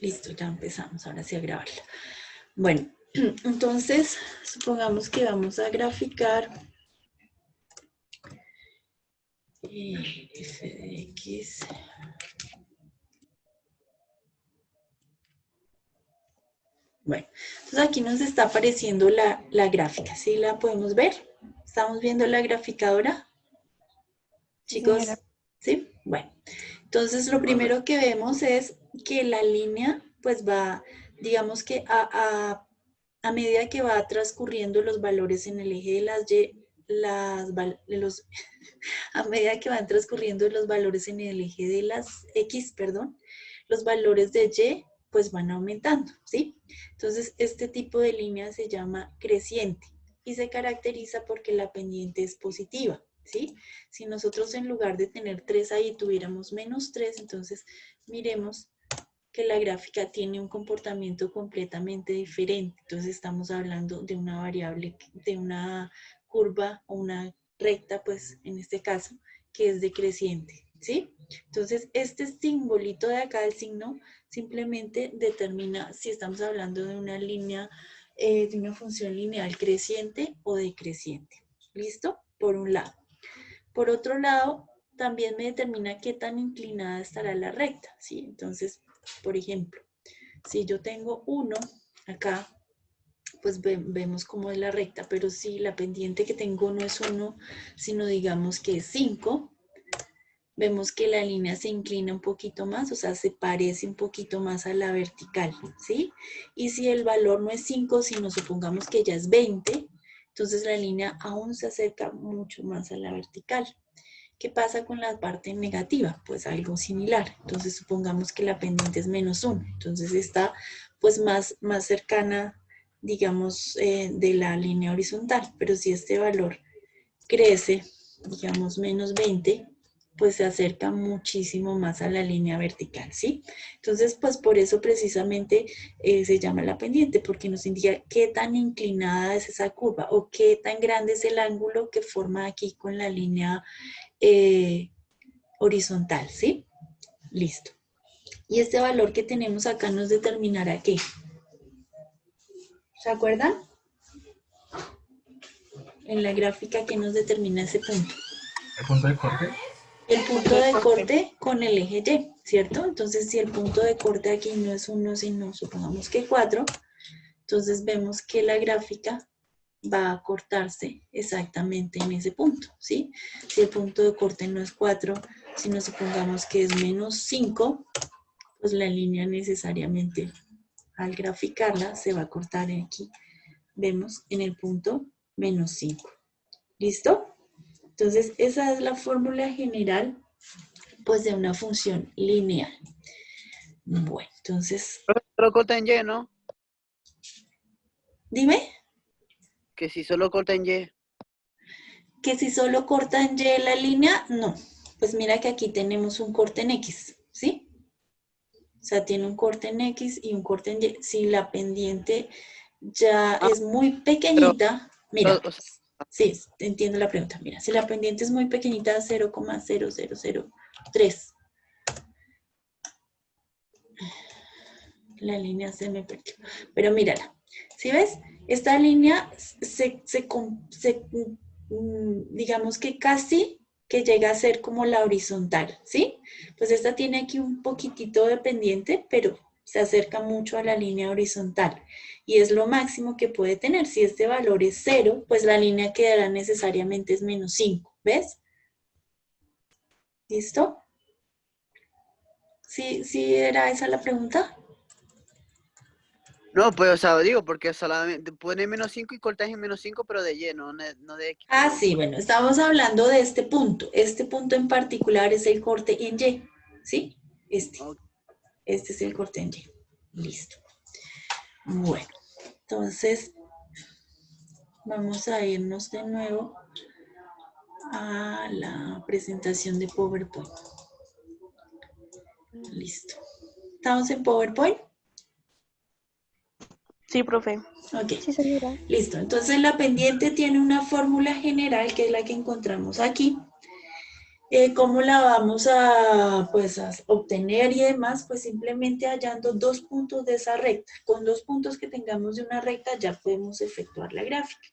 Listo, ya empezamos ahora sí a grabarla. Bueno, entonces supongamos que vamos a graficar f de x. Bueno, entonces aquí nos está apareciendo la gráfica, ¿sí la podemos ver? ¿Estamos viendo la graficadora? Chicos, señora. ¿sí? Bueno, entonces lo primero que vemos es que la línea pues va, digamos que a medida que va transcurriendo los valores en el eje de las Y, a medida que van transcurriendo los valores en el eje de las X, perdón, los valores de Y pues van aumentando, ¿sí? Entonces este tipo de línea se llama creciente y se caracteriza porque la pendiente es positiva, ¿sí? Si nosotros en lugar de tener 3 ahí tuviéramos menos 3, entonces miremos que la gráfica tiene un comportamiento completamente diferente. Entonces estamos hablando de una variable, de una curva o una recta, pues en este caso, que es decreciente, ¿sí? Entonces este simbolito de acá, el signo, simplemente determina si estamos hablando de una línea, de una función lineal creciente o decreciente. ¿Listo? Por un lado. Por otro lado, también me determina qué tan inclinada estará la recta, ¿sí? Entonces, por ejemplo, si yo tengo 1 acá, pues vemos cómo es la recta, pero si la pendiente que tengo no es 1, sino digamos que es 5, vemos que la línea se inclina un poquito más, o sea, se parece un poquito más a la vertical, ¿sí? Y si el valor no es 5, sino supongamos que ya es 20, entonces la línea aún se acerca mucho más a la vertical. ¿Qué pasa con la parte negativa? Pues algo similar. Entonces supongamos que la pendiente es menos 1. Entonces está pues más cercana, digamos, de la línea horizontal. Pero si este valor crece, digamos, menos 20, pues se acerca muchísimo más a la línea vertical, ¿sí? Entonces, pues por eso precisamente se llama la pendiente, porque nos indica qué tan inclinada es esa curva o qué tan grande es el ángulo que forma aquí con la línea horizontal, ¿sí? Listo. Y este valor que tenemos acá nos determinará qué. ¿Se acuerdan? En la gráfica que nos determina ese punto. ¿El punto de corte? El punto de corte con el eje Y, ¿cierto? Entonces, si el punto de corte aquí no es 1, sino supongamos que 4, entonces vemos que la gráfica va a cortarse exactamente en ese punto, ¿sí? Si el punto de corte no es 4, sino supongamos que es menos 5, pues la línea necesariamente al graficarla se va a cortar aquí. Vemos en el punto menos 5. ¿Listo? Entonces esa es la fórmula general pues de una función lineal. Bueno, entonces... Solo corta en Y, ¿no? Dime. Que si solo corta en Y. Que si solo corta en Y la línea, no. Pues mira que aquí tenemos un corte en X, ¿sí? O sea, tiene un corte en X y un corte en Y. Si la pendiente ya Ah, es muy pero, pequeñita, mira, o sea, sí, entiendo la pregunta. Mira, si la pendiente es muy pequeñita, 0,0003. La línea se me perdió. Pero mírala. ¿Sí ves? Esta línea digamos que casi que llega a ser como la horizontal, ¿sí? Pues esta tiene aquí un poquitito de pendiente, pero se acerca mucho a la línea horizontal. Y es lo máximo que puede tener. Si este valor es 0, pues la línea quedará necesariamente es menos 5. ¿Ves? ¿Listo? ¿Sí era esa la pregunta? no, pues, o sea, digo, porque solamente pone menos 5 y cortas en menos 5, pero de Y, no de X. Ah, sí, bueno, estamos hablando de este punto. Este punto en particular es el corte en Y, ¿sí? Ok. Este es el corte en Y. Listo. Bueno, entonces vamos a irnos de nuevo a la presentación de PowerPoint. Listo. ¿Estamos en PowerPoint? Sí, profe. Ok. Sí, señora. Listo. Entonces la pendiente tiene una fórmula general que es la que encontramos aquí. ¿Cómo la vamos a, pues, a obtener y demás? Pues simplemente hallando dos puntos de esa recta. Con dos puntos que tengamos de una recta ya podemos efectuar la gráfica.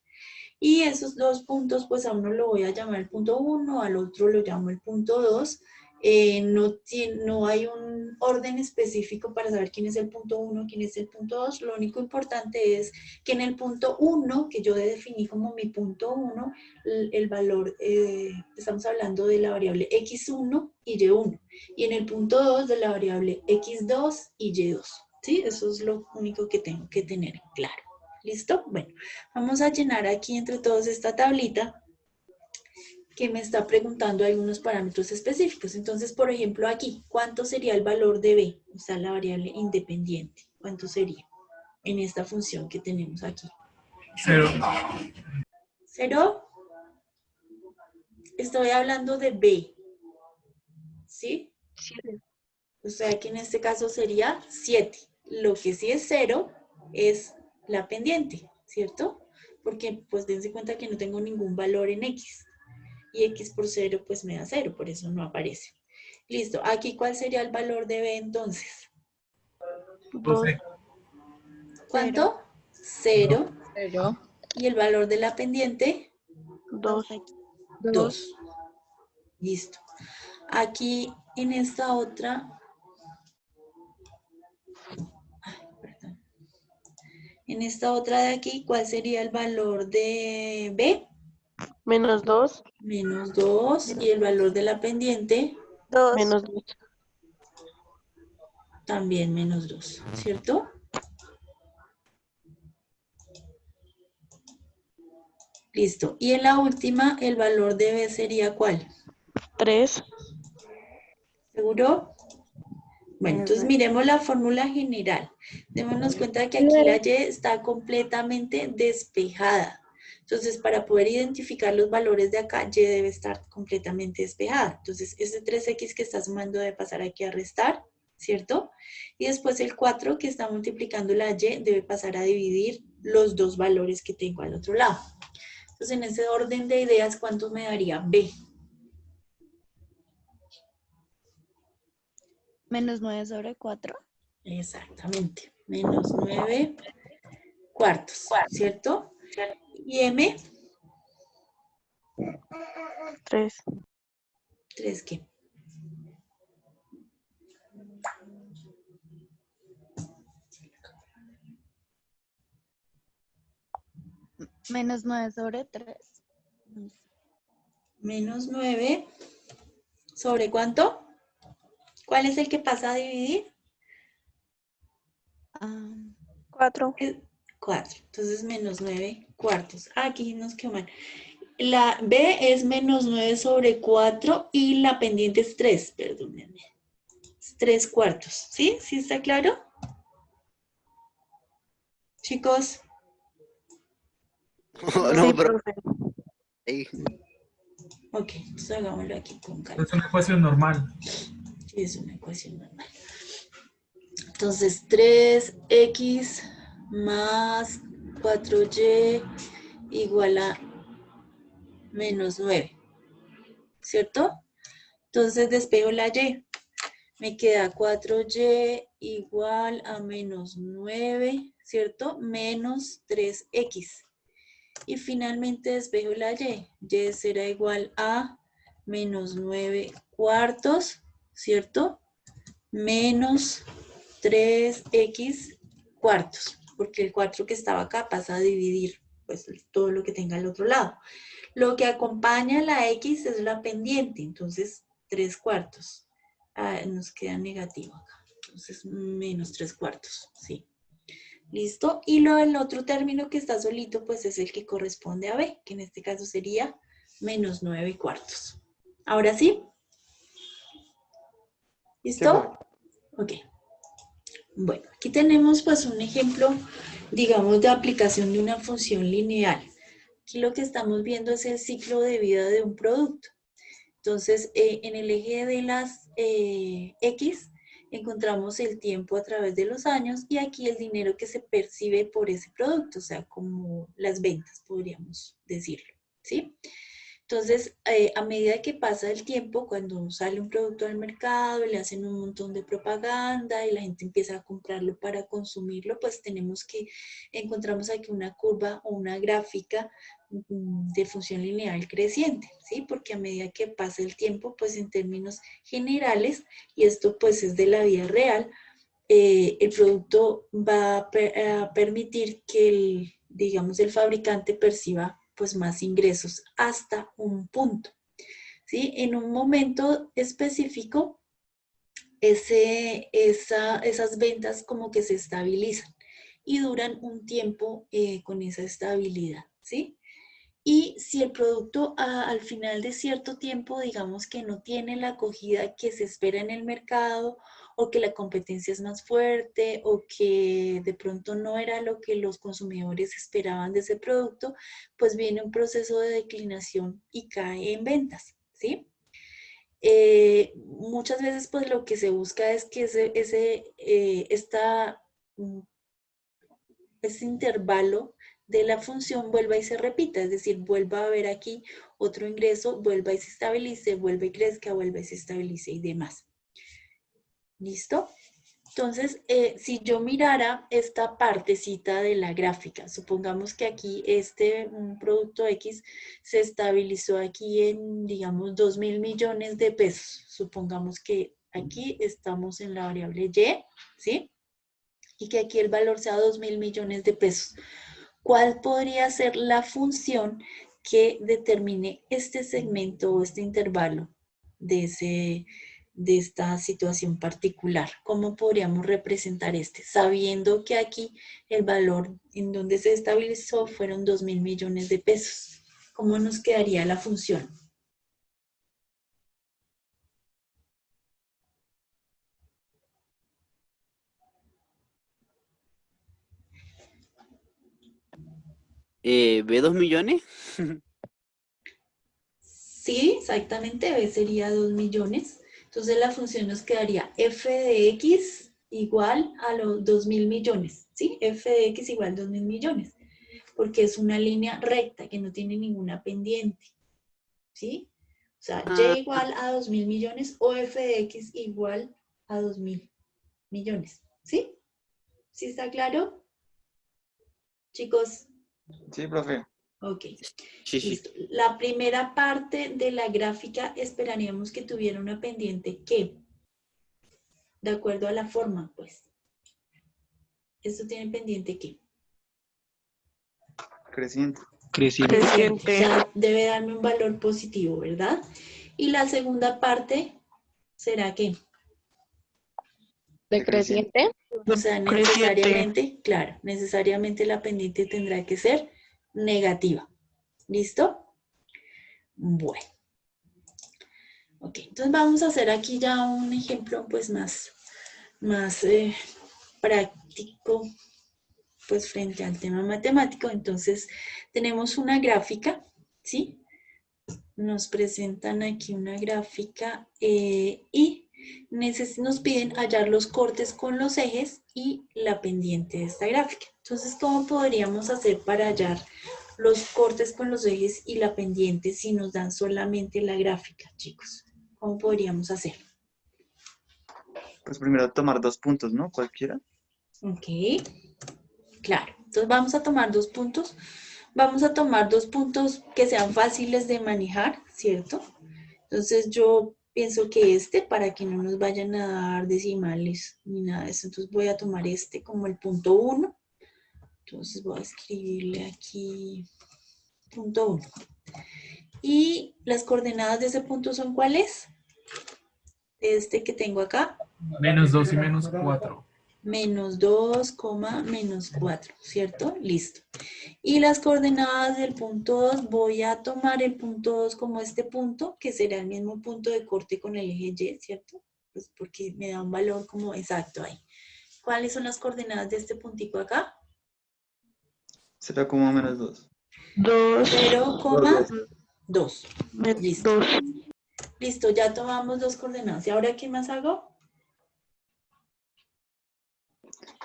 Y esos dos puntos, pues a uno lo voy a llamar el punto 1, al otro lo llamo el punto 2. No hay un orden específico para saber quién es el punto 1, quién es el punto 2. Lo único importante es que en el punto 1, que yo definí como mi punto 1, el valor, estamos hablando de la variable x1 y y1. Y en el punto 2 de la variable x2 y y2. ¿Sí? Eso es lo único que tengo que tener claro. ¿Listo? Bueno, vamos a llenar aquí entre todos esta tablita que me está preguntando algunos parámetros específicos. Entonces, por ejemplo, aquí, ¿cuánto sería el valor de b? O sea, la variable independiente. ¿Cuánto sería en esta función que tenemos aquí? 0. ¿0? Estoy hablando de b. ¿Sí? 7. O sea que en este caso sería 7. Lo que sí es 0 es la pendiente, ¿cierto? Porque pues dense cuenta que no tengo ningún valor en x. Y x por 0 pues me da 0, por eso no aparece. Listo, aquí ¿cuál sería el valor de b entonces? 2. ¿Cuánto? 0. 0. Y el valor de la pendiente, 2. 2. Listo. Aquí en esta otra, perdón. En esta otra de aquí, ¿cuál sería el valor de b? Menos 2. Menos 2. Y el valor de la pendiente, 2. Menos 2. también menos 2, ¿cierto? Listo. Y en la última, el valor de b sería ¿cuál? 3. ¿Seguro? Bueno, entonces miremos la fórmula general. Démonos cuenta de que aquí la y está completamente despejada. Entonces, para poder identificar los valores de acá, y debe estar completamente despejada. Entonces, ese 3x que está sumando debe pasar aquí a restar, ¿cierto? Y después el 4 que está multiplicando la y debe pasar a dividir los dos valores que tengo al otro lado. Entonces, en ese orden de ideas, ¿cuánto me daría b? Menos 9 sobre 4. Exactamente. Menos 9 cuartos, ¿cierto? Y m, 3. 3 ¿qué? Menos 9 sobre 3. Menos 9 sobre ¿cuánto? ¿Cuál es el que pasa a dividir? 4. 4. Entonces, menos 9 cuartos. Aquí nos quedó mal. La b es menos 9 sobre 4 y la pendiente es 3, perdónenme. Es 3 cuartos. ¿Sí? ¿Sí está claro? Chicos. No, Sí, pero profe. ahí. Ok, entonces hagámoslo aquí con calma. Es una ecuación normal. Sí, es una ecuación normal. Entonces, 3x más 4y igual a menos 9, ¿cierto? Entonces, despejo la y. Me queda 4y igual a menos 9, ¿cierto? Menos 3x. Y finalmente despejo la y. Y será igual a menos 9 cuartos, ¿cierto? Menos 3x cuartos, porque el 4 que estaba acá pasa a dividir pues todo lo que tenga al otro lado. Lo que acompaña a la x es la pendiente, entonces 3 cuartos. Nos queda negativo acá, entonces menos 3 cuartos, ¿sí? ¿Listo? Y lo del otro término que está solito, pues es el que corresponde a b, que en este caso sería menos 9 cuartos. ¿Ahora sí? ¿Listo? Ok. Bueno, aquí tenemos pues un ejemplo, digamos, de aplicación de una función lineal. Aquí lo que estamos viendo es el ciclo de vida de un producto. Entonces, en el eje de las X encontramos el tiempo a través de los años y aquí el dinero que se percibe por ese producto, o sea, como las ventas, podríamos decirlo, ¿sí? Entonces, a medida que pasa el tiempo, cuando sale un producto al mercado, le hacen un montón de propaganda y la gente empieza a comprarlo para consumirlo, pues encontramos aquí una curva o una gráfica de función lineal creciente, ¿sí? Porque a medida que pasa el tiempo, pues en términos generales, y esto pues es de la vida real, el producto va a permitir que digamos, el fabricante perciba pues más ingresos hasta un punto, ¿sí? En un momento específico, esas ventas como que se estabilizan y duran un tiempo con esa estabilidad, ¿sí? Y si el producto al final de cierto tiempo, digamos que no tiene la acogida que se espera en el mercado, o que la competencia es más fuerte, o que de pronto no era lo que los consumidores esperaban de ese producto, pues viene un proceso de declinación y cae en ventas, ¿sí? Muchas veces pues lo que se busca es que ese intervalo de la función vuelva y se repita, es decir, vuelva a haber aquí otro ingreso, vuelva y se estabilice, vuelva y crezca, vuelva y se estabilice y demás. ¿Listo? Entonces, si yo mirara esta partecita de la gráfica, supongamos que aquí un producto X se estabilizó aquí en, digamos, 2.000 millones de pesos. Supongamos que aquí estamos en la variable Y, ¿sí? Y que aquí el valor sea 2.000 millones de pesos. ¿Cuál podría ser la función que determine este segmento o este intervalo de esta situación particular? ¿Cómo podríamos representar sabiendo que aquí el valor en donde se estabilizó fueron 2.000 millones de pesos? ¿Cómo nos quedaría la función? ¿B 2 millones? Sí, exactamente, B sería 2 millones. Entonces la función nos quedaría f de x igual a los 2.000 millones, ¿sí? F de x igual a 2.000 millones, porque es una línea recta que no tiene ninguna pendiente, ¿sí? O sea, y igual a 2.000 millones o f de x igual a 2.000 millones, ¿sí? ¿Sí está claro? Chicos, Sí, profe. ok. Sí, sí. Listo. La primera parte de la gráfica esperaríamos que tuviera una pendiente que, de acuerdo a la forma, pues. Esto tiene pendiente que. Creciente. Creciente. O sea, debe darme un valor positivo, ¿verdad? Y la segunda parte será que. ¿Decreciente? O sea, necesariamente, claro, necesariamente la pendiente tendrá que ser negativa. ¿Listo? Bueno. Ok, entonces vamos a hacer aquí ya un ejemplo pues más práctico pues frente al tema matemático. Entonces tenemos una gráfica, ¿sí? Nos presentan aquí una gráfica y nos piden hallar los cortes con los ejes y la pendiente de esta gráfica. Entonces, ¿cómo podríamos hacer para hallar los cortes con los ejes y la pendiente si nos dan solamente la gráfica, chicos? ¿Cómo podríamos hacer? Pues primero tomar 2 puntos, ¿no? Cualquiera. Ok, claro. Entonces vamos a tomar 2 puntos. Vamos a tomar 2 puntos que sean fáciles de manejar, ¿cierto? Entonces yo pienso que para que no nos vayan a dar decimales ni nada de eso, entonces voy a tomar como el punto 1. Entonces voy a escribirle aquí punto 1. ¿Y las coordenadas de ese punto son cuáles? Que tengo acá. -2 y -4. -2, -4, ¿cierto? Listo. Y las coordenadas del punto 2, voy a tomar el punto 2 como este punto, que será el mismo punto de corte con el eje Y, ¿cierto? Pues porque me da un valor como exacto ahí. ¿Cuáles son las coordenadas de este puntico acá? Será como -2. 0,2. Listo. 2. Listo, ya tomamos 2 coordenadas. ¿Y ahora qué más hago?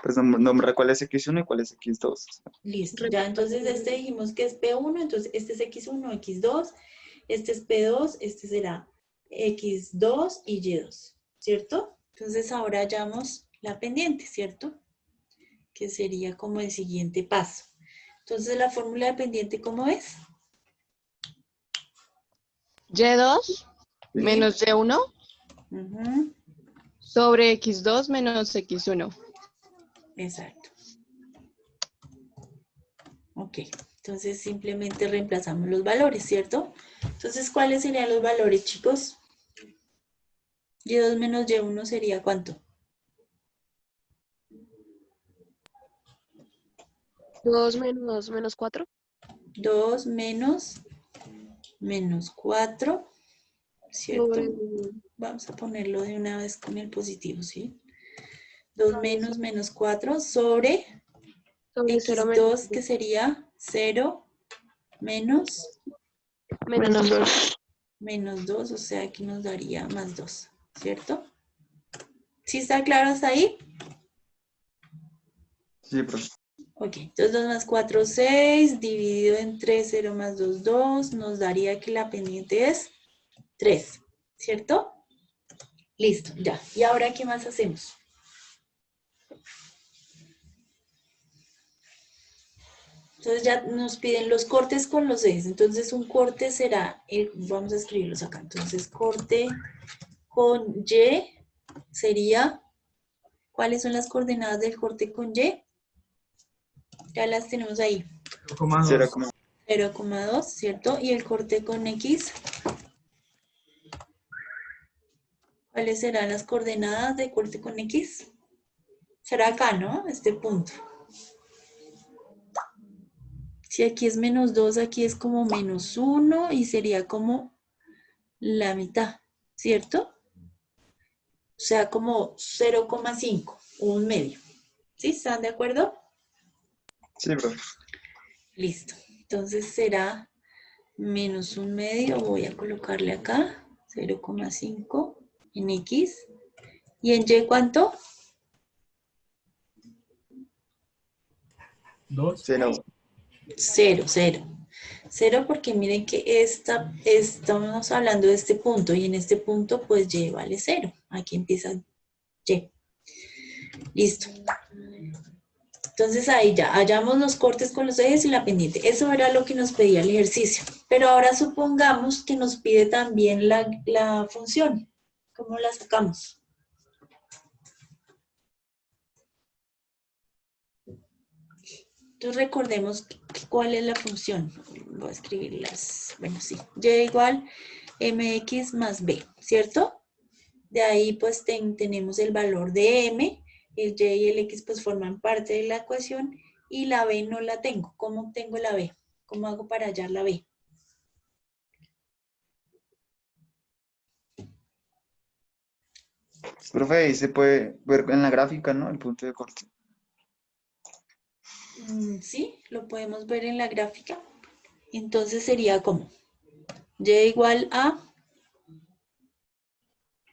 Pues nombra cuál es X1 y cuál es X2. Listo, ya entonces dijimos que es P1, entonces este es X1, X2, Este es P2, este será X2 y Y2, ¿cierto? Entonces ahora hallamos la pendiente, ¿cierto? Que sería como el siguiente paso. Entonces la fórmula de pendiente, ¿cómo es? Y2 menos Y1 Ujú, sobre X2 menos X1. exacto. Ok, entonces simplemente reemplazamos los valores, ¿cierto? Entonces, ¿cuáles serían los valores, chicos? Y2 menos Y1 sería ¿cuánto? 2 menos 4. 2 menos 4, ¿cierto? Vamos a ponerlo de una vez con el positivo, ¿sí? 2 menos 4 sobre Sobre 0 X2, que sería 0 menos menos 2. menos 2, o sea que nos daría más 2, ¿cierto? ¿Sí está claro hasta ahí? Sí, profe. Ok, entonces 2 más 4, 6, dividido entre 0 más 2, 2, nos daría que la pendiente es 3, ¿cierto? Listo, ya. ¿Y ahora qué más hacemos? Entonces ya nos piden los cortes con los ejes. Entonces un corte será, vamos a escribirlos acá. Entonces corte con Y sería, ¿cuáles son las coordenadas del corte con Y? Ya las tenemos ahí. 0,2. 0,2, ¿cierto? Y el corte con X, ¿cuáles serán las coordenadas de corte con X? Será acá, ¿no? Este punto. Si aquí es menos 2, aquí es como menos 1 y sería como la mitad, ¿cierto? O sea, como 0,5, un medio. ¿Sí? ¿Están de acuerdo? Sí, profe. Listo. Entonces será menos un medio. Voy a colocarle acá 0,5 en X. ¿Y en Y cuánto? 2. 0. 0, 0. 0 porque miren que estamos hablando de este punto y en este punto pues Y vale 0. Aquí empieza Y. Listo. Entonces ahí ya hallamos los cortes con los ejes y la pendiente. Eso era lo que nos pedía el ejercicio. Pero ahora supongamos que nos pide también la función. ¿Cómo la sacamos? Entonces recordemos cuál es la función. Voy a escribirlas. Bueno, sí. Y igual mx más b, ¿cierto? De ahí pues tenemos el valor de m, el y y el x pues forman parte de la ecuación y la b no la tengo. ¿Cómo obtengo la b? ¿Cómo hago para hallar la b? Profe, ahí se puede ver en la gráfica, ¿no? El punto de corte. Sí, lo podemos ver en la gráfica. Entonces sería como y igual a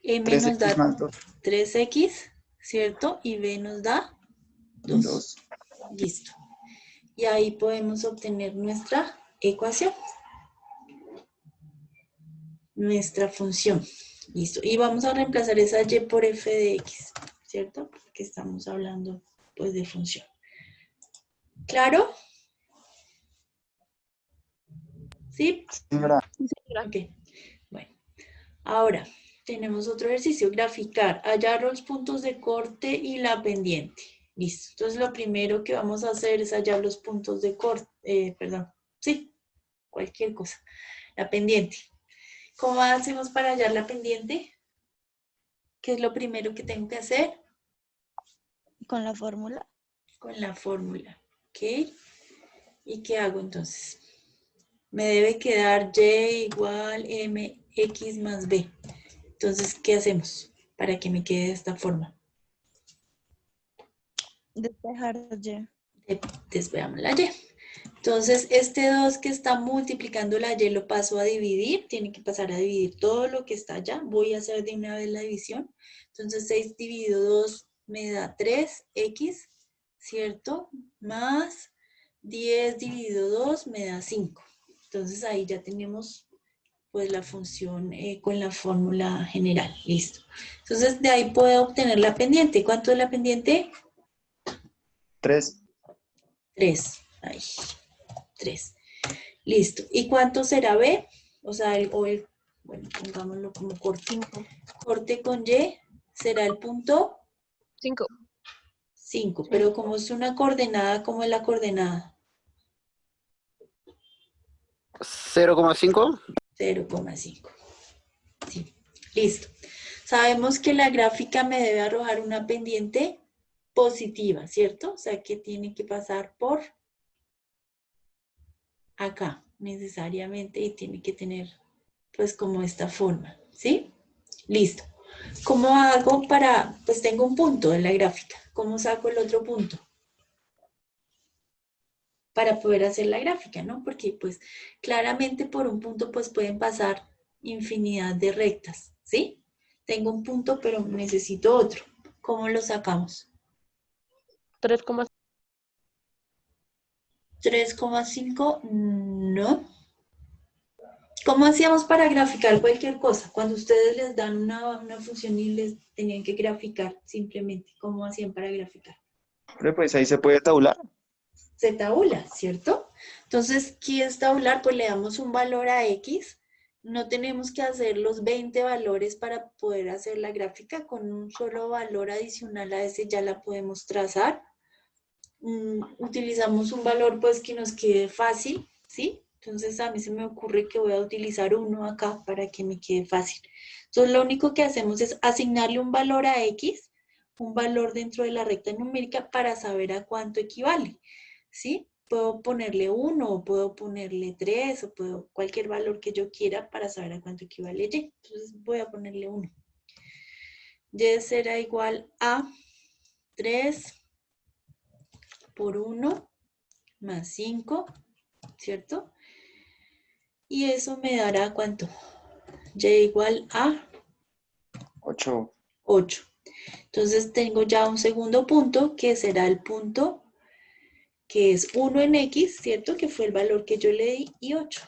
m nos 3x da más 2. 3x, ¿cierto? Y b nos da 2. 2. Listo. Y ahí podemos obtener nuestra ecuación, nuestra función. Listo. Y vamos a reemplazar esa y por f de x, ¿cierto? Porque estamos hablando pues de función. ¿Claro? ¿Sí? Señora, Ok. Bueno. Ahora, tenemos otro ejercicio. Graficar. Hallar los puntos de corte y la pendiente. Listo. Entonces, lo primero que vamos a hacer es hallar los puntos de corte. Sí, cualquier cosa. La pendiente. ¿Cómo hacemos para hallar la pendiente? ¿Qué es lo primero que tengo que hacer? Con la fórmula. Con la fórmula. ¿Ok? ¿Y qué hago entonces? Me debe quedar y igual mx más b. Entonces, ¿qué hacemos para que me quede de esta forma? Despejar Y. Despejamos la y. Entonces, este 2 que está multiplicando la y lo paso a dividir. Tiene que pasar a dividir todo lo que está allá. Voy a hacer de una vez la división. Entonces, 6 dividido 2 me da 3x, ¿cierto? Más 10 dividido 2 me da 5. Entonces, ahí ya tenemos pues la función con la fórmula general. Listo. Entonces de ahí puedo obtener la pendiente. ¿Cuánto es la pendiente? 3. 3. Ahí. 3. Listo. ¿Y cuánto será B? O sea, bueno, pongámoslo como corte. 5. Corte con Y será el punto 5. 5. Pero como es una coordenada, ¿cómo es la coordenada? 0,5. 0,5. Sí. Listo. Sabemos que la gráfica me debe arrojar una pendiente positiva, ¿cierto? O sea, que tiene que pasar por acá, necesariamente, y tiene que tener, pues, como esta forma, ¿sí? Listo. ¿Cómo hago para, pues, tengo un punto en la gráfica? ¿Cómo saco el otro punto? Para poder hacer la gráfica, ¿no? Porque, pues, claramente por un punto, pues, pueden pasar infinidad de rectas, ¿sí? Tengo un punto, pero necesito otro. ¿Cómo lo sacamos? 3,5. 3,5, no. ¿Cómo hacíamos para graficar cualquier cosa? Cuando ustedes les dan una función y les tenían que graficar simplemente, ¿cómo hacían para graficar? Pues ahí se puede tabular. Se tabula, ¿cierto? Entonces, ¿qué es tabular? Pues le damos un valor a X. No tenemos que hacer los 20 valores para poder hacer la gráfica. Con un solo valor adicional a ese ya la podemos trazar. Utilizamos un valor pues que nos quede fácil, ¿sí? Entonces a mí se me ocurre que voy a utilizar 1 acá para que me quede fácil. Entonces lo único que hacemos es asignarle un valor a X, un valor dentro de la recta numérica para saber a cuánto equivale, ¿sí? Puedo ponerle 1 o puedo ponerle 3 o puedo cualquier valor que yo quiera para saber a cuánto equivale Y. Entonces voy a ponerle 1. Y será igual a 3 por 1 más 5, ¿cierto? Y eso me dará ¿cuánto? Y igual a 8. 8. Entonces tengo ya un segundo punto que será el punto que es 1 en X, ¿cierto? Que fue el valor que yo le di y 8.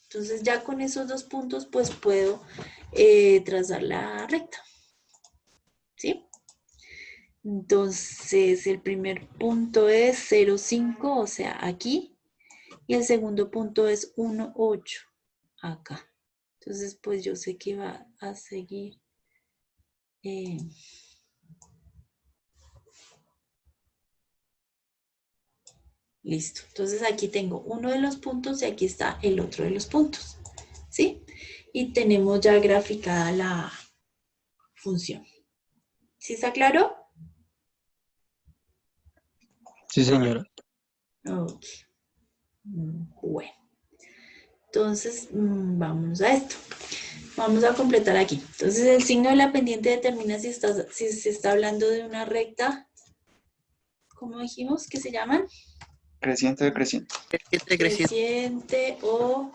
Entonces ya con esos dos puntos pues puedo trazar la recta, ¿sí? Entonces el primer punto es 0,5, o sea, aquí. Y el segundo punto es 1,8 acá. Entonces, pues yo sé que va a seguir. Listo. Entonces aquí tengo uno de los puntos y aquí está el otro de los puntos. ¿Sí? Y tenemos ya graficada la función. ¿Sí está claro? Sí, señora. Ok. Bueno. Entonces, vamos a esto. Vamos a completar aquí. Entonces, el signo de la pendiente determina si se está hablando de una recta, ¿cómo dijimos que se llaman? Creciente, decreciente. Creciente o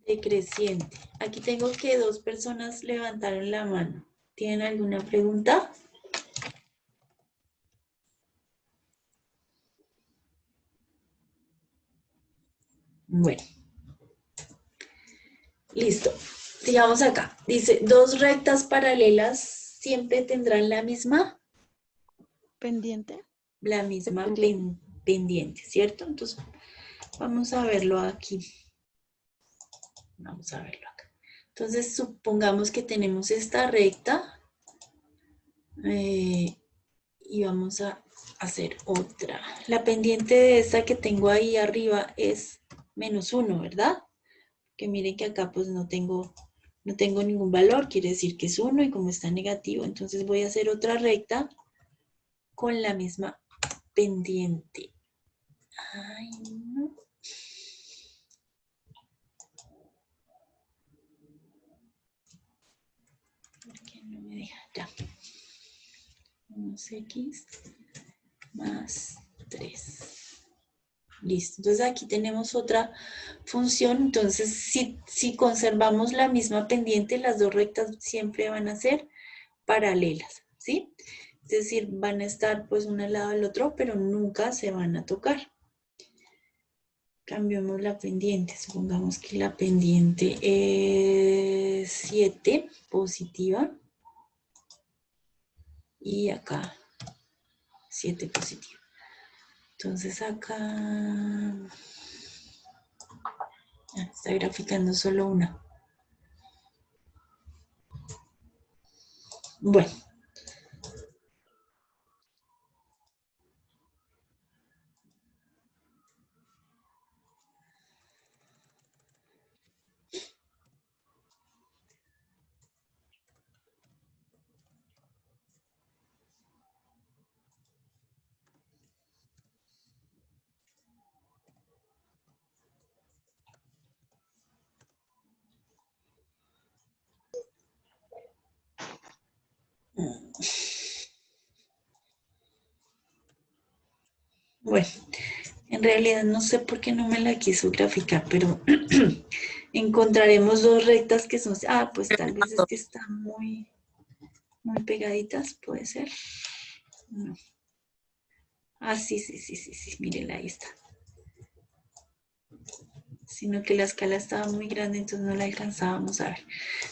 decreciente. Aquí tengo que 2 personas levantaron la mano. ¿Tienen alguna pregunta? Bueno. Listo. Sigamos acá. Dice, 2 rectas paralelas siempre tendrán la misma Pendiente. pendiente, ¿cierto? Entonces, vamos a verlo aquí. Vamos a verlo acá. Entonces, supongamos que tenemos esta recta y vamos a hacer otra. La pendiente de esta que tengo ahí arriba es -1, ¿verdad? Que miren que acá pues no tengo ningún valor, quiere decir que es 1 y como está negativo, entonces voy a hacer otra recta con la misma pendiente. Ay, no. ¿Por qué no me deja? Ya. 1x más 3. Listo. Entonces aquí tenemos otra función. Entonces, si conservamos la misma pendiente, las 2 rectas siempre van a ser paralelas, ¿sí? Es decir, van a estar pues una al lado del otro, pero nunca se van a tocar. cambiemos la pendiente. Supongamos que la pendiente es 7, positiva. Y acá 7 positivo. Entonces acá está graficando solo una. Bueno. Bueno, en realidad no sé por qué no me la quiso graficar, pero encontraremos dos rectas que son... Ah, pues tal vez es que están muy pegaditas, puede ser. No. Ah, sí, mírenla, ahí está. Sino que la escala estaba muy grande, entonces no la alcanzábamos a ver.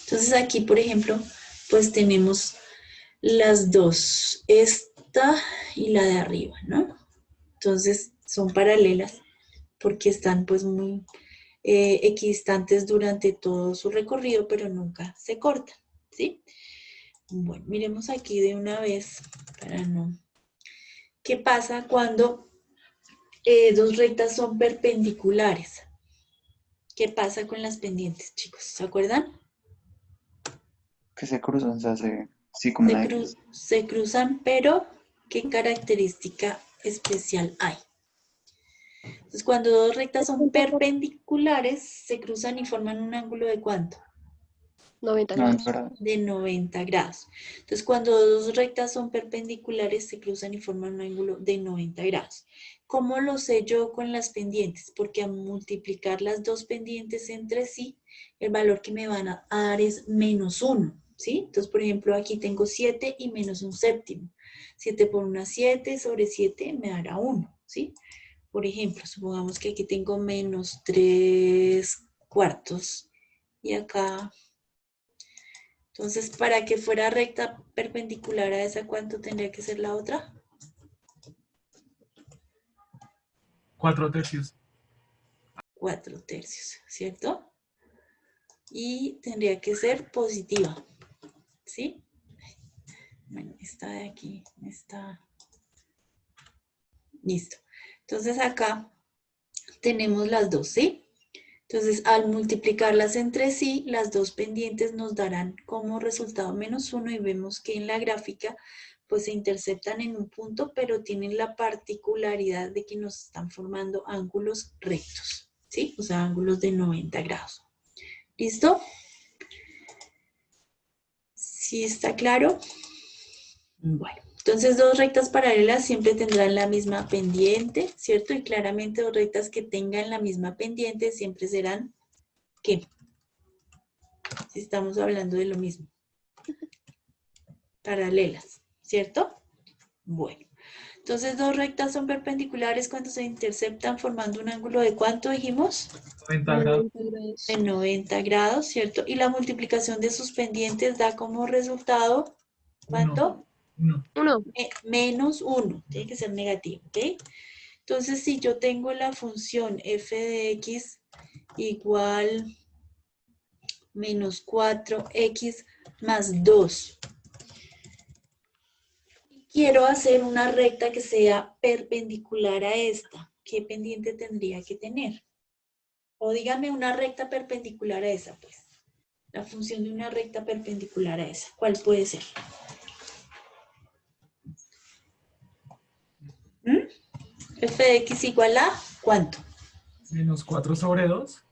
Entonces aquí, por ejemplo, pues tenemos las dos, esta y la de arriba, ¿no? Entonces son paralelas porque están pues muy equidistantes durante todo su recorrido, pero nunca se cortan, ¿sí? Bueno, miremos aquí de una vez para no... ¿Qué pasa cuando dos rectas son perpendiculares? ¿Qué pasa con las pendientes, chicos? ¿Se acuerdan? Que se cruzan, se hace así como una X. Se cruzan, pero ¿qué característica especial hay? Entonces, cuando dos rectas son perpendiculares, se cruzan y forman un ángulo ¿de cuánto? 90 90 grados. grados. De 90 grados. Entonces, cuando dos rectas son perpendiculares, se cruzan y forman un ángulo de 90 grados. ¿Cómo lo sé yo con las pendientes? Porque al multiplicar las dos pendientes entre sí, el valor que me van a dar es -1, ¿sí? Entonces, por ejemplo, aquí tengo 7 y -1/7. 7 por 1, 7 sobre 7 me dará 1, ¿sí? Por ejemplo, supongamos que aquí tengo -3/4 y acá... Entonces, para que fuera recta perpendicular a esa, ¿cuánto tendría que ser la otra? 4/3. 4/3, ¿cierto? Y tendría que ser positiva, ¿sí? Bueno, esta de aquí está... Listo. Entonces acá tenemos las dos, ¿sí? Entonces, al multiplicarlas entre sí, las dos pendientes nos darán como resultado -1 y vemos que en la gráfica pues se interceptan en un punto, pero tienen la particularidad de que nos están formando ángulos rectos, ¿sí? O sea, ángulos de 90 grados. ¿Listo? ¿Sí está claro? Bueno. Entonces, dos rectas paralelas siempre tendrán la misma pendiente, ¿cierto? Y claramente dos rectas que tengan la misma pendiente siempre serán, ¿qué? Si estamos hablando de lo mismo. Paralelas, ¿cierto? Bueno. Entonces, dos rectas son perpendiculares cuando se interceptan formando un ángulo ¿de cuánto dijimos? 90 grados. 90 grados. De 90 grados, ¿cierto? Y la multiplicación de sus pendientes da como resultado, ¿cuánto? 1. 1. -1, tiene que ser negativo, ¿ok? Entonces, si yo tengo la función f de x igual -4x más 2, quiero hacer una recta que sea perpendicular a esta, ¿qué pendiente tendría que tener? O dígame una recta perpendicular a esa, pues. La función de una recta perpendicular a esa, ¿cuál puede ser? F de x igual a ¿cuánto? -4/2.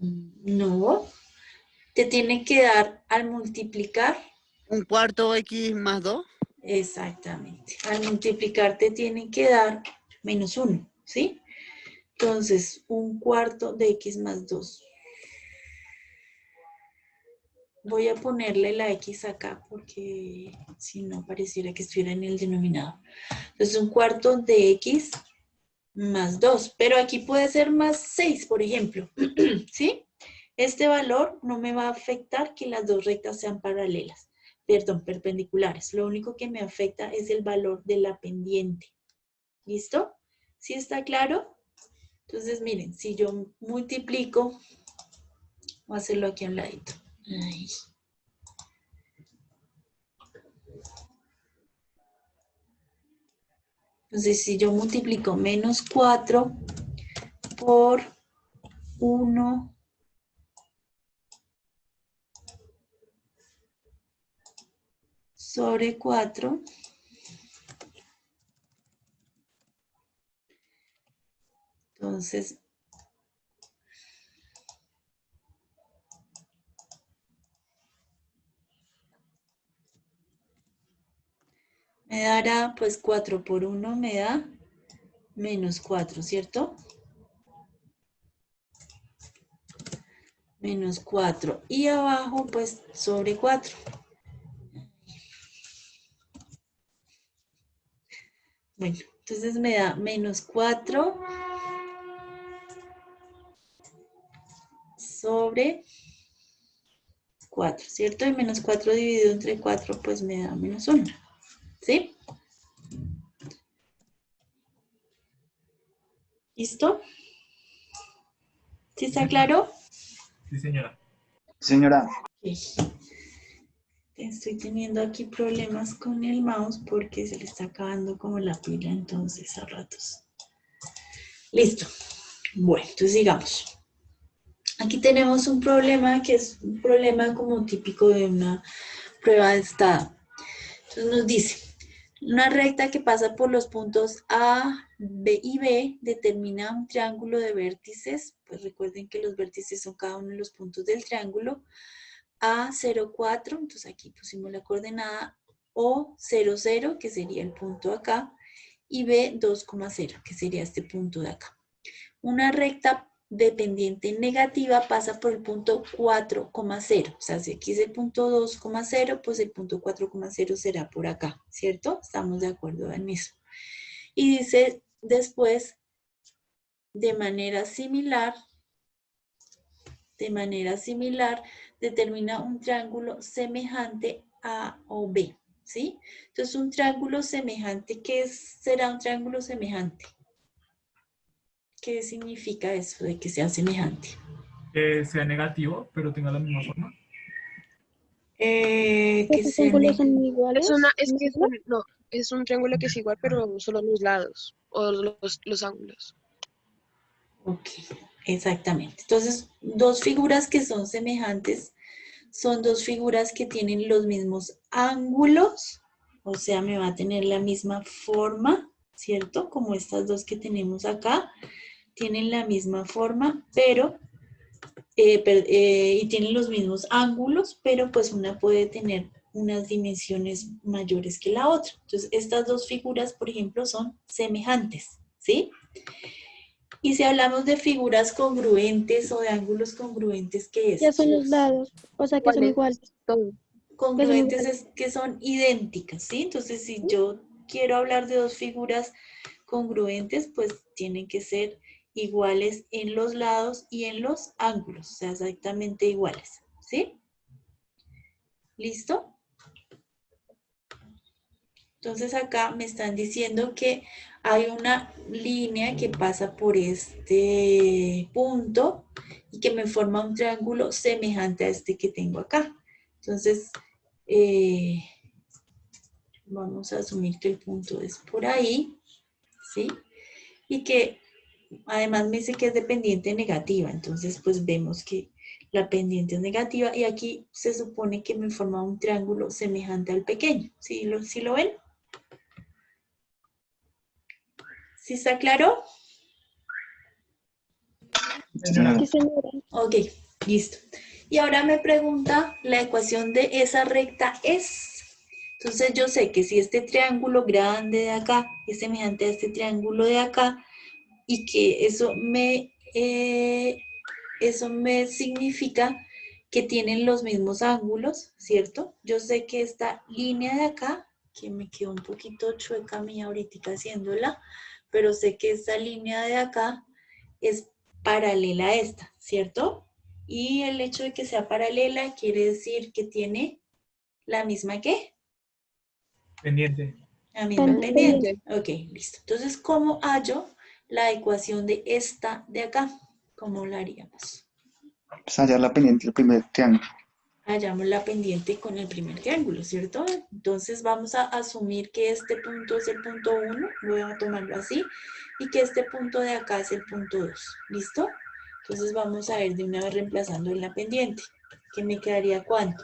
No. Te tiene que dar al multiplicar. 1/4 X más 2. Exactamente. Al multiplicar te tiene que dar -1, ¿sí? Entonces, 1/4 de x más 2. Voy a ponerle la x acá porque si no pareciera que estuviera en el denominador. Entonces, 1/4 de x más 2, pero aquí puede ser más 6, por ejemplo, ¿sí? Este valor no me va a afectar que las dos rectas sean paralelas, perdón, perpendiculares. Lo único que me afecta es el valor de la pendiente. ¿Listo? ¿Sí está claro? Entonces, miren, si yo multiplico, voy a hacerlo aquí a un ladito. Ay. Entonces, si yo multiplico menos 4 por 1 sobre 4, entonces me dará, pues 4 por 1 me da menos 4, ¿cierto? Menos 4. Y abajo, pues sobre 4. Bueno, entonces me da menos 4 sobre 4, ¿cierto? Y menos 4 dividido entre 4, pues me da menos 1. ¿Sí? ¿Listo? ¿Sí está claro? Sí, señora. Señora, Ok. Estoy teniendo aquí problemas con el mouse porque se le está acabando como la pila, entonces a ratos. Listo. Bueno, entonces sigamos. Aquí tenemos un problema que es un problema como típico de una prueba de estado. Entonces nos dice, una recta que pasa por los puntos A, B y B determina un triángulo de vértices. Pues recuerden que los vértices son cada uno de los puntos del triángulo. A04, entonces aquí pusimos la coordenada O00, que sería el punto acá, y B2,0, que sería este punto de acá. Una recta de pendiente negativa pasa por el punto 4,0. O sea, si aquí es el punto 2,0, pues el punto 4,0 será por acá, ¿cierto? Estamos de acuerdo en eso. Y dice después, de manera similar, determina un triángulo semejante a o B, ¿sí? Entonces, un triángulo semejante, ¿qué será un triángulo semejante? ¿Qué significa eso de que sea semejante? Que sea negativo, pero tenga la misma forma. Que ¿Los sea ángulos son iguales? No, es un triángulo que es igual, pero solo los lados o los ángulos. Ok, exactamente. Entonces, dos figuras que son semejantes son dos figuras que tienen los mismos ángulos, o sea, me va a tener la misma forma, ¿cierto? Como estas dos que tenemos acá, tienen la misma forma, pero, y tienen los mismos ángulos, pero pues una puede tener unas dimensiones mayores que la otra. Entonces, estas dos figuras, por ejemplo, son semejantes, ¿sí? Y si hablamos de figuras congruentes o de ángulos congruentes, ¿qué es, Ya son los chicos? lados, o sea que son iguales. Todo. Que son Congruentes iguales. es que son idénticas, ¿sí? Entonces, si yo quiero hablar de dos figuras congruentes, pues tienen que ser iguales en los lados y en los ángulos, o sea, exactamente iguales, ¿sí? ¿Listo? Entonces acá me están diciendo que hay una línea que pasa por este punto y que me forma un triángulo semejante a este que tengo acá. Entonces, vamos a asumir que el punto es por ahí, ¿sí? Y que además me dice que es de pendiente negativa, entonces pues vemos que la pendiente es negativa y aquí se supone que me forma un triángulo semejante al pequeño. ¿Sí lo ven? ¿Sí está claro? señora, Sí, señora. Ok, listo. Y ahora me pregunta, la ecuación de esa recta es. Entonces yo sé que si este triángulo grande de acá es semejante a este triángulo de acá y que eso me significa que tienen los mismos ángulos, ¿cierto? Yo sé que esta línea de acá que me quedó un poquito chueca a mí ahorita haciéndola, pero sé que esta línea de acá es paralela a esta, ¿cierto? Y el hecho de que sea paralela quiere decir que tiene la misma ¿qué? Pendiente. La misma Pendiente. pendiente. Ok, listo. Entonces, ¿cómo hallo la ecuación de esta de acá? ¿Cómo la haríamos? Pues hallar la pendiente del primer triángulo. Hallamos la pendiente con el primer triángulo, ¿cierto? Entonces vamos a asumir que este punto es el punto 1, voy a tomarlo así, y que este punto de acá es el punto 2, ¿listo? Entonces vamos a ir de una vez reemplazando en la pendiente, que me quedaría ¿cuánto?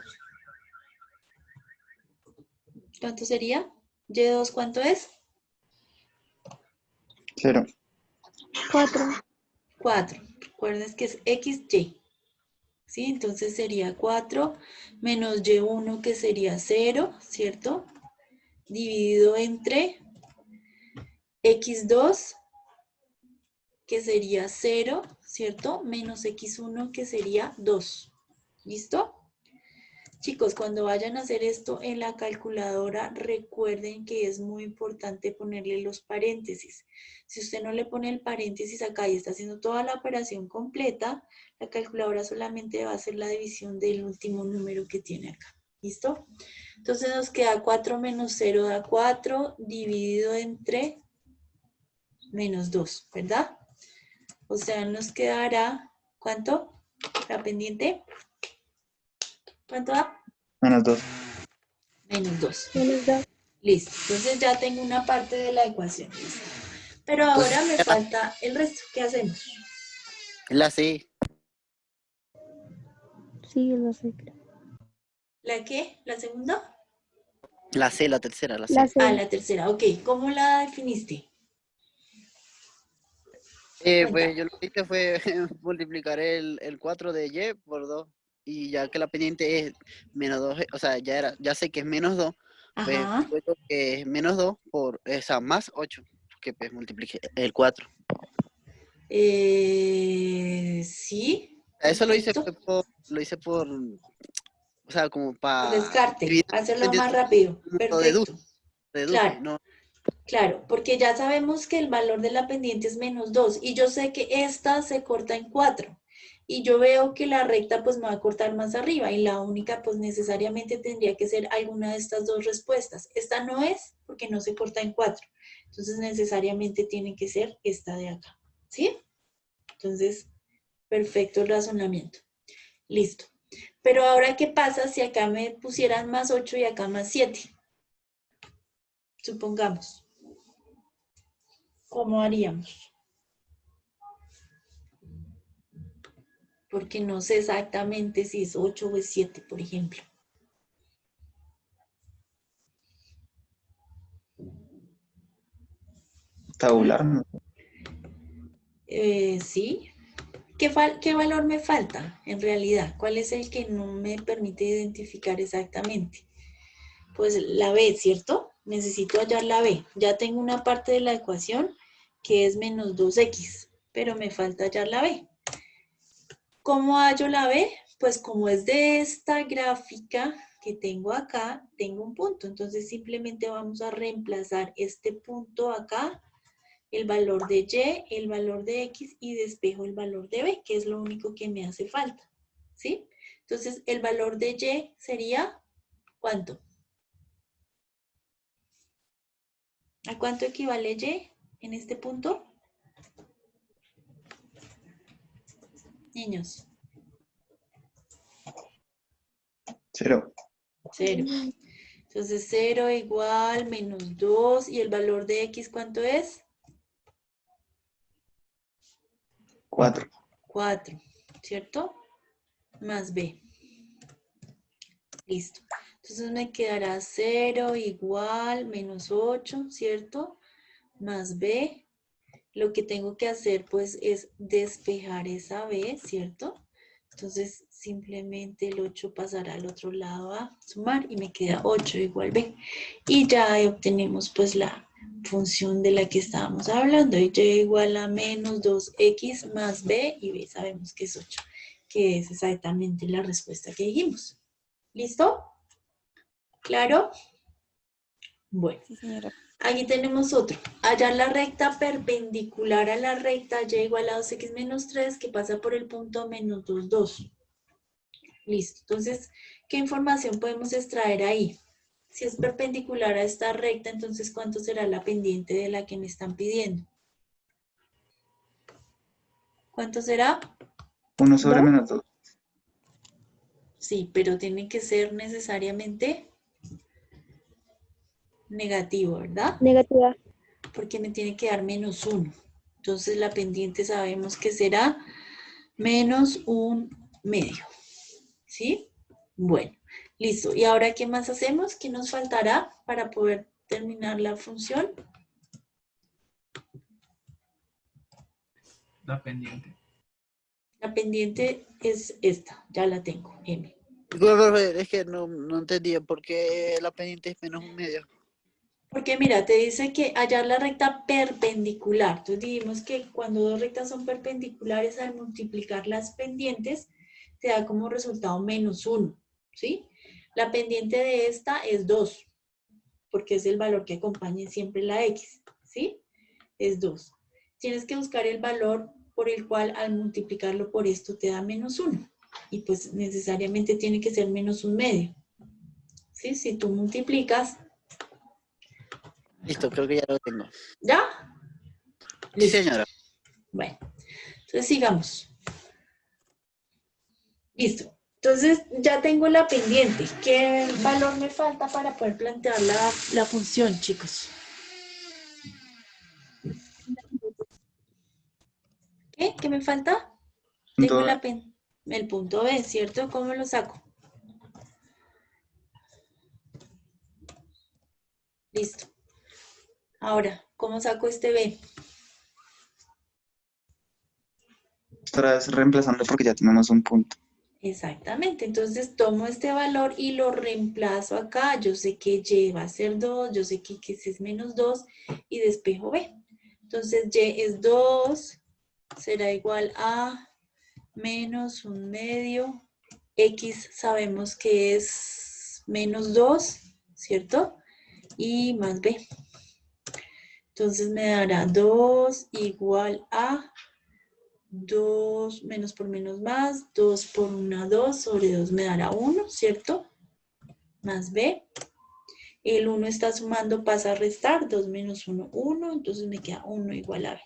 ¿Cuánto sería? ¿Y2 cuánto es? 0. 4. 4. Recuerden que es XY. ¿Sí? Entonces sería 4 menos Y1 que sería 0, ¿cierto? Dividido entre X2 que sería 0, ¿cierto? Menos X1 que sería 2. ¿Listo? Chicos, cuando vayan a hacer esto en la calculadora, recuerden que es muy importante ponerle los paréntesis. Si usted no le pone el paréntesis acá y está haciendo toda la operación completa, la calculadora solamente va a hacer la división del último número que tiene acá. ¿Listo? Entonces nos queda 4 menos 0 da 4, dividido entre menos 2, ¿verdad? O sea, nos quedará, ¿cuánto? La pendiente. ¿Cuánto da? Menos 2. Menos 2. Menos 2. Listo. Entonces ya tengo una parte de la ecuación. Listo. Pero Entonces, ahora me falta el resto. ¿Qué hacemos? la C. Sí, lo sé. ¿La qué? ¿La segunda? La C, la tercera, la La C. Ah, C. la tercera. Ok. ¿Cómo la definiste? Pues Cuenta. yo lo que hice fue multiplicar el 4 de Y por 2. Y ya que la pendiente es menos 2, o sea, ya sé que es menos 2, pues Ajá. puedo que es menos 2 por esa más 8, que pues multiplique el 4. Sí. Eso lo hice Perfecto. o sea, como Por para descarte. dividir Hacerlo pendiente, más rápido. lo deduje, Perfecto. deduje, Claro. no. Claro, porque ya sabemos que el valor de la pendiente es menos 2 y yo sé que esta se corta en 4 y yo veo que la recta pues me va a cortar más arriba y la única pues necesariamente tendría que ser alguna de estas dos respuestas. Esta no es porque no se corta en 4, entonces necesariamente tiene que ser esta de acá, ¿sí? Entonces, perfecto el razonamiento. Listo. Pero ahora, ¿qué pasa si acá me pusieran más 8 y acá más 7? Supongamos. ¿Cómo haríamos? Porque no sé exactamente si es 8 o es 7, por ejemplo. Tabular, ¿no? Sí. ¿Qué valor me falta en realidad? ¿Cuál es el que no me permite identificar exactamente? Pues la B, ¿cierto? Necesito hallar la B. Ya tengo una parte de la ecuación que es menos 2x, pero me falta hallar la B. ¿Cómo hallo la B? Pues como es de esta gráfica que tengo acá, tengo un punto. Entonces simplemente vamos a reemplazar este punto acá, el valor de Y, el valor de X y despejo el valor de B, que es lo único que me hace falta. ¿Sí? Entonces el valor de Y sería, ¿cuánto? ¿A cuánto equivale Y en este punto? Niños. 0. 0. Entonces 0 igual menos 2 y el valor de X, ¿cuánto es? 4. 4, ¿cierto? Más B. Listo. Entonces me quedará 0 igual menos 8, ¿cierto? Más B. Lo que tengo que hacer pues es despejar esa B, ¿cierto? Entonces simplemente el 8 pasará al otro lado a sumar y me queda 8 igual B. Y ya obtenemos pues la función de la que estábamos hablando. Y igual a menos 2x más B y B sabemos que es 8, que es exactamente la respuesta que dijimos. ¿Listo? ¿Claro? Bueno, Sí, señora. aquí tenemos otro. Hallar la recta perpendicular a la recta y igual a 2x menos 3 que pasa por el punto menos 2, 2. Listo. Entonces, ¿qué información podemos extraer ahí? Si es perpendicular a esta recta, entonces, ¿cuánto será la pendiente de la que me están pidiendo? ¿Cuánto será? 1 sobre ¿2? menos 2. Sí, pero tiene que ser necesariamente negativo, ¿verdad? Negativa. Porque me tiene que dar menos 1. Entonces, la pendiente sabemos que será menos 1/2. ¿Sí? Bueno, listo. ¿Y ahora qué más hacemos? ¿Qué nos faltará para poder terminar la función? La pendiente. La pendiente es esta, ya la tengo, M. Disculpe, es que no entendía por qué la pendiente es menos 1/2. Porque mira, te dice que hallar la recta perpendicular. Entonces dijimos que cuando dos rectas son perpendiculares, al multiplicar las pendientes, te da como resultado menos 1, ¿sí? La pendiente de esta es 2, porque es el valor que acompaña siempre la X, ¿sí? Es 2. Tienes que buscar el valor por el cual al multiplicarlo por esto te da menos 1. Y pues necesariamente tiene que ser menos 1/2. ¿Sí? Si tú multiplicas, Listo, creo que ya lo tengo. ¿ya? Sí, Listo. señora. Bueno, entonces sigamos. Listo. Entonces ya tengo la pendiente. ¿Qué valor me falta para poder plantear la función, chicos? ¿Qué? ¿Qué me falta? Tengo Punto B. el punto B, ¿cierto? ¿Cómo lo saco? Listo. Ahora, ¿cómo saco este B? Otra vez reemplazando porque ya tenemos un punto. Exactamente, entonces tomo este valor y lo reemplazo acá. Yo sé que Y va a ser 2, yo sé que X es menos 2 y despejo B. Entonces Y es 2, será igual a menos 1/2. X sabemos que es menos 2, ¿cierto? Y más B. Entonces me dará 2 igual a 2 menos por menos más, 2 por 1, 2, sobre 2 me dará 1, ¿cierto? Más B. El 1 está sumando, pasa a restar, 2 menos 1, 1, entonces me queda 1 igual a B.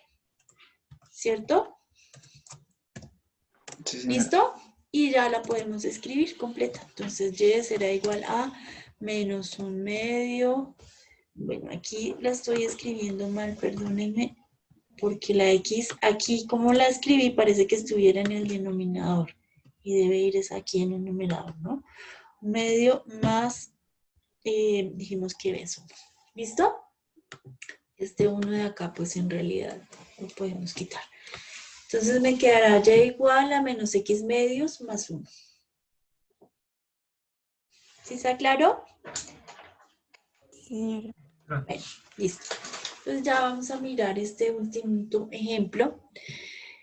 ¿Cierto? Sí, señora. ¿Listo? Y ya la podemos escribir completa. Entonces Y será igual a menos 1/2. Bueno, aquí la estoy escribiendo mal, perdónenme. Porque la X aquí, como la escribí, parece que estuviera en el denominador. Y debe ir es aquí en el numerador, ¿no? 1/2 más, dijimos que B suma. ¿Listo? Este 1 de acá, pues en realidad lo podemos quitar. Entonces me quedará Y igual a menos X medios más 1. ¿Sí está claro? Sí, señora. Bueno, listo. Entonces ya vamos a mirar este último ejemplo.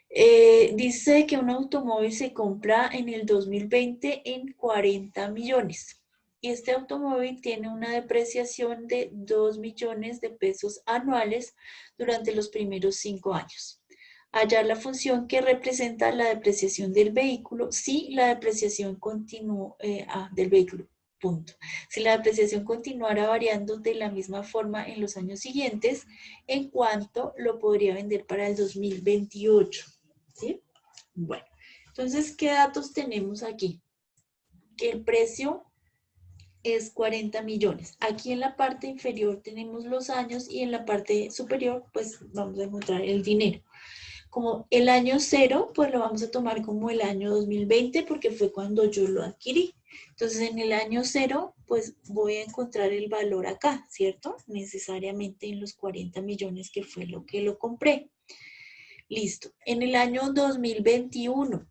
Dice que un automóvil se compra en el 2020 en 40 millones. Y este automóvil tiene una depreciación de 2 millones de pesos anuales durante los primeros 5 años. Hallar la función que representa la depreciación del vehículo si la depreciación continúa del vehículo. Punto. Si la depreciación continuara variando de la misma forma en los años siguientes, ¿en cuánto lo podría vender para el 2028? ¿Sí? Bueno, entonces, ¿qué datos tenemos aquí? Que el precio es 40 millones. Aquí en la parte inferior tenemos los años y en la parte superior, pues vamos a encontrar el dinero. Como el año 0, pues lo vamos a tomar como el año 2020 porque fue cuando yo lo adquirí. Entonces, en el año 0, pues voy a encontrar el valor acá, ¿cierto? Necesariamente en los 40 millones que fue lo que lo compré. Listo. En el año 2021,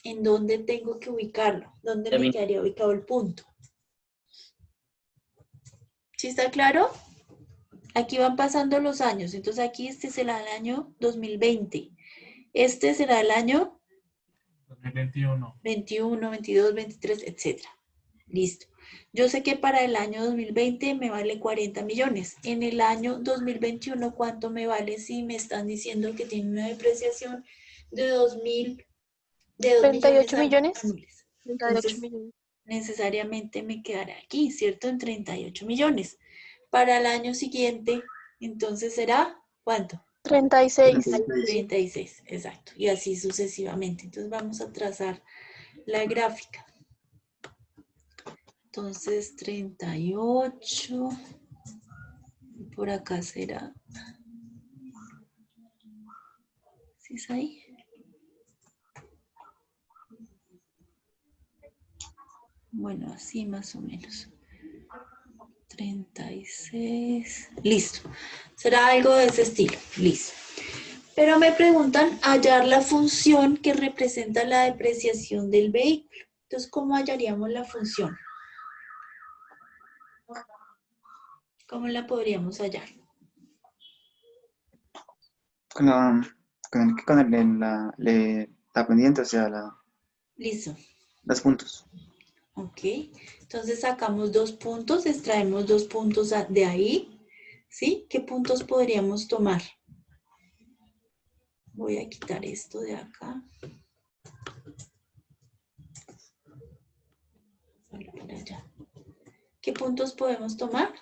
¿en dónde tengo que ubicarlo? ¿Dónde me quedaría ubicado el punto? ¿Sí está claro? Aquí van pasando los años. Entonces aquí este será el año 2020. Este será el año 2021. 21, 22, 23, etc. Listo. Yo sé que para el año 2020 me vale 40 millones. En el año 2021, ¿cuánto me vale si me están diciendo que tiene una depreciación de 2 38 millones millones. anuales? 38 Entonces, millones. necesariamente me quedará aquí, ¿cierto? En 38 millones. Para el año siguiente, entonces será, ¿cuánto? 36. 36, exacto. Y así sucesivamente. Entonces vamos a trazar la gráfica. Entonces 38. Por acá será. ¿Sí es ahí? Bueno, así más o menos. 36. Listo. Será algo de ese estilo. Listo. Pero me preguntan hallar la función que representa la depreciación del vehículo. Entonces, ¿cómo hallaríamos la función? ¿Cómo la podríamos hallar? Con la pendiente, o sea, Listo. los puntos. Ok. Entonces sacamos 2 puntos, extraemos 2 puntos de ahí. ¿Sí? ¿Qué puntos podríamos tomar? Voy a quitar esto de acá. Por allá. ¿Qué puntos podemos tomar?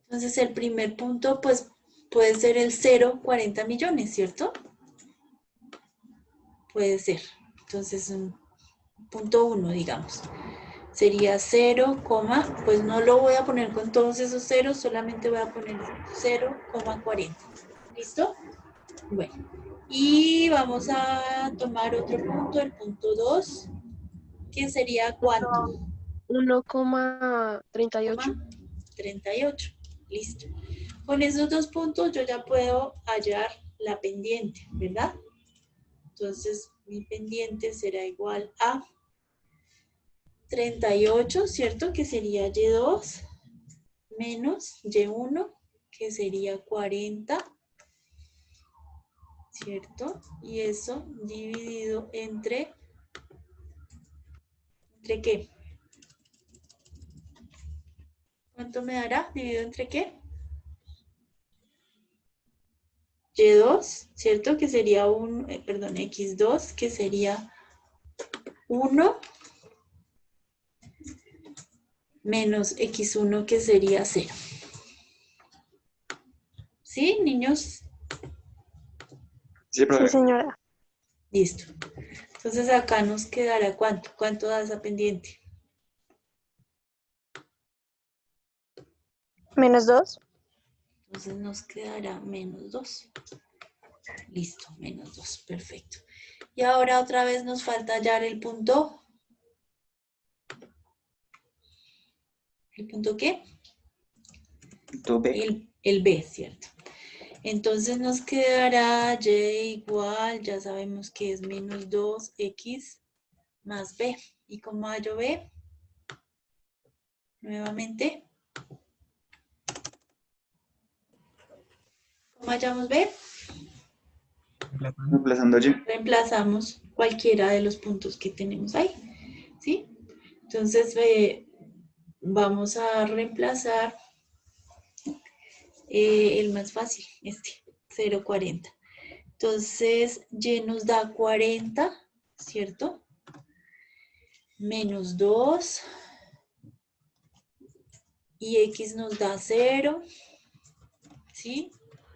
Entonces el primer punto pues puede ser el 0,40 millones, ¿cierto? Puede ser. Entonces un punto 1, digamos. Sería 0, pues no lo voy a poner con todos esos ceros, solamente voy a poner 0,40. ¿Listo? Bueno. Y vamos a tomar otro punto, el punto 2, que sería ¿cuánto? 1,38. 38. Listo. Con esos 2 puntos yo ya puedo hallar la pendiente, ¿verdad? Entonces mi pendiente será igual a 38, ¿cierto? Que sería Y2 menos Y1, que sería 40, ¿cierto? Y eso dividido ¿entre qué? ¿Cuánto me dará? ¿Dividido entre qué? Y2, ¿cierto? Que sería X2, que sería 1 menos X1, que sería 0. ¿Sí, niños? Sí, Sí, profe. señora. Listo. Entonces acá nos quedará ¿cuánto? ¿Cuánto da esa pendiente? Menos 2. Entonces nos quedará menos 2. Listo, menos 2. Perfecto. Y ahora otra vez nos falta hallar el punto. ¿El punto qué? Punto B. El B, ¿cierto? Entonces nos quedará Y igual, ya sabemos que es menos 2X más B. ¿Y cómo hallo B? Nuevamente. ¿Cómo hallamos B? Reemplazando Y. Reemplazamos cualquiera de los puntos que tenemos ahí, ¿sí? Entonces vamos a reemplazar el más fácil, 0,40. Entonces Y nos da 40, ¿cierto? Menos 2 y X nos da 0, ¿sí?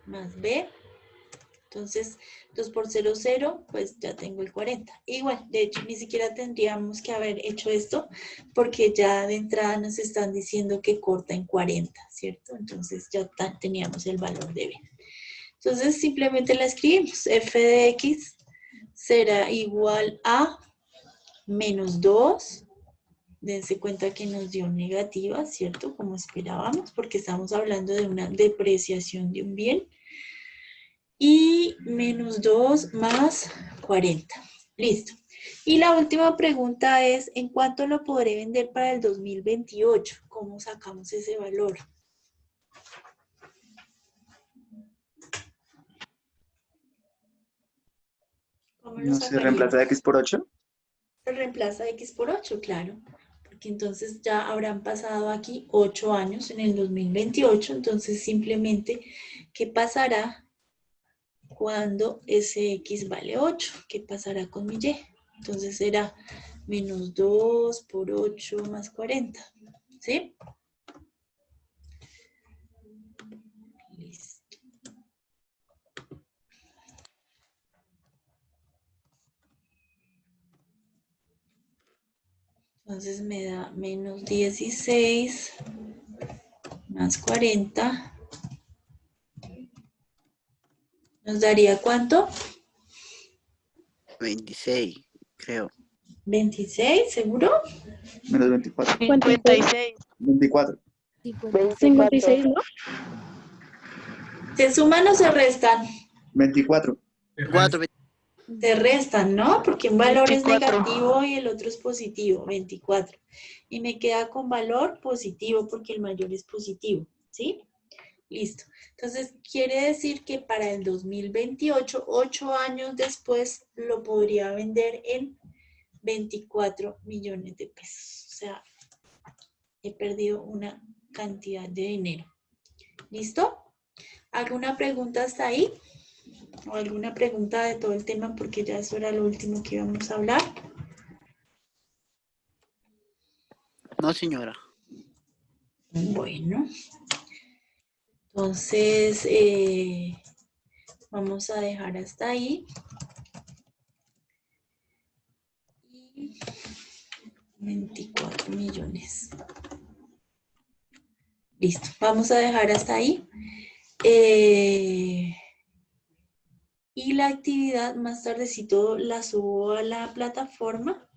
Más B. Entonces, 2 por 0, 0, pues ya tengo el 40. Igual, de hecho, ni siquiera tendríamos que haber hecho esto porque ya de entrada nos están diciendo que corta en 40, ¿cierto? Entonces ya teníamos el valor de B. Entonces, simplemente la escribimos. F de X será igual a menos 2. Dense cuenta que nos dio negativa, ¿cierto? Como esperábamos, porque estamos hablando de una depreciación de un bien. Y menos 2 más 40. Listo. Y la última pregunta es, ¿en cuánto lo podré vender para el 2028? ¿Cómo sacamos ese valor? ¿Cómo No lo se sacaría? reemplaza X por 8. Se reemplaza X por 8, claro. Porque entonces ya habrán pasado aquí 8 años en el 2028. Entonces simplemente, ¿qué pasará cuando ese X vale 8? ¿Qué pasará con mi Y? Entonces será menos 2 por 8 más 40. ¿Sí? Listo. Entonces me da menos 16 más 40. ¿Nos daría cuánto? 26, creo. 26, ¿seguro? Menos 24. 56. 24. 56, ¿no? ¿Se suman o se restan? 24. 4, Se restan, ¿no? Porque un valor es 24. negativo y el otro es positivo, 24. Y me queda con valor positivo porque el mayor es positivo, ¿sí? Listo. Entonces, quiere decir que para el 2028, 8 años después, lo podría vender en 24 millones de pesos. O sea, he perdido una cantidad de dinero. ¿Listo? ¿Alguna pregunta hasta ahí? ¿O alguna pregunta de todo el tema? Porque ya eso era lo último que íbamos a hablar. no señora. Bueno. Entonces, vamos a dejar hasta ahí. Y 24 millones. Listo, vamos a dejar hasta ahí. Y la actividad más tardecito la subo a la plataforma.